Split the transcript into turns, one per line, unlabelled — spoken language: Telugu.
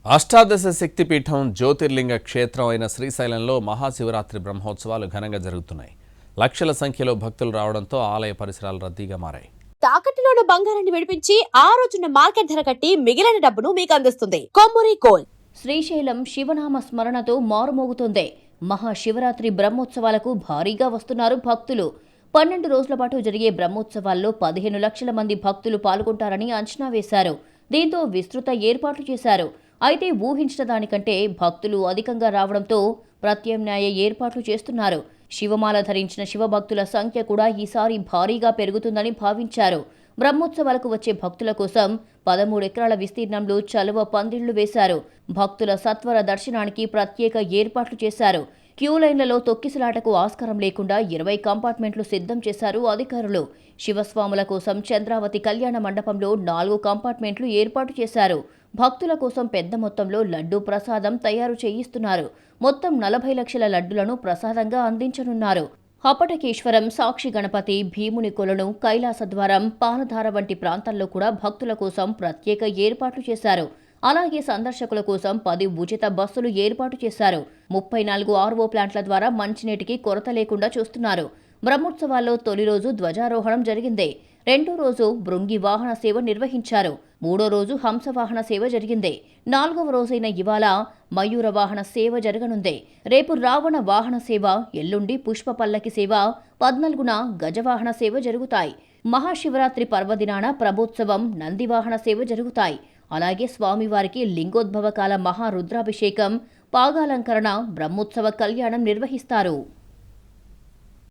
అష్టాదశ శక్తిపీఠం జ్యోతిర్లింగ క్షేత్రం అయిన శ్రీశైలంలో మహాశివరాత్రి బ్రహ్మోత్సవాలు ఘనంగా జరుగుతున్నాయి. లక్షల సంఖ్యలో భక్తులు రావడంతో ఆలయ పరిసరాలు రద్దీగా మారాయి.
తాకట్టులోని బంగారాన్ని విడిపించి ఆ రోజున మార్కెట్ ధర కట్టి మిగిలిన డబ్బును మీకు అందిస్తుంది కొమ్మూరి గోల్డ్. శ్రీశైలం శివనామ స్మరణతో మారుమోగుతోంది. మహాశివరాత్రి బ్రహ్మోత్సవాలకు భారీగా వస్తున్నారు భక్తులు. 12 రోజుల పాటు జరిగే బ్రహ్మోత్సవాల్లో 15 లక్షల మంది భక్తులు పాల్గొంటారని అంచనా వేశారు. దీంతో విస్తృత ఏర్పాట్లు చేశారు. అయితే ఊహించిన దానికంటే భక్తులు అధికంగా రావడంతో ప్రత్యామ్నాయ ఏర్పాట్లు చేస్తున్నారు. శివమాల ధరించిన శివభక్తుల సంఖ్య కూడా ఈసారి భారీగా పెరుగుతుందని భావించారు. బ్రహ్మోత్సవాలకు వచ్చే భక్తుల కోసం 13 ఎకరాల విస్తీర్ణంలో చలువ పందిళ్లు వేశారు. భక్తుల సత్వర దర్శనానికి ప్రత్యేక ఏర్పాట్లు చేశారు. క్యూ లైన్లలో తొక్కిసలాటకు ఆస్కారం లేకుండా 20 కంపార్ట్మెంట్లు సిద్ధం చేశారు అధికారులు. శివస్వాముల కోసం చంద్రావతి కళ్యాణ మండపంలో 4 కంపార్ట్మెంట్లు ఏర్పాటు చేశారు. భక్తుల కోసం పెద్ద మొత్తంలో లడ్డూ ప్రసాదం తయారు చేయిస్తున్నారు. మొత్తం 40 లక్షల లడ్డులను ప్రసాదంగా అందించనున్నారు. హపటకేశ్వరం, సాక్షి గణపతి, భీముని కొలను, కైలాసద్వారం, పాలధార వంటి ప్రాంతాల్లో కూడా భక్తుల కోసం ప్రత్యేక ఏర్పాట్లు చేశారు. అలాగే సందర్శకుల కోసం 10 ఉచిత బస్సులు ఏర్పాటు చేశారు. 34 ఆర్వో ప్లాంట్ల ద్వారా మంచినీటికి కొరత లేకుండా చూస్తున్నారు. బ్రహ్మోత్సవాల్లో తొలి రోజు ధ్వజారోహణం జరిగింది. రెండో రోజు భృంగి వాహన సేవ నిర్వహించారు. మూడో రోజు హంసవాహన సేవ జరిగింది. 4వ రోజైన ఇవాళ మయూర వాహన సేవ జరగనుంది. రేపు రావణ వాహన సేవ, ఎల్లుండి పుష్ప పల్లకి సేవ, 14న గజవాహన సేవ జరుగుతాయి. మహాశివరాత్రి పర్వదినాన ప్రభోత్సవం, నందివాహన సేవ జరుగుతాయి. అలాగే స్వామివారికి లింగోద్భవ కాల మహారుద్రాభిషేకం, పాగాలంకరణ, బ్రహ్మోత్సవ కళ్యాణం నిర్వహిస్తారు.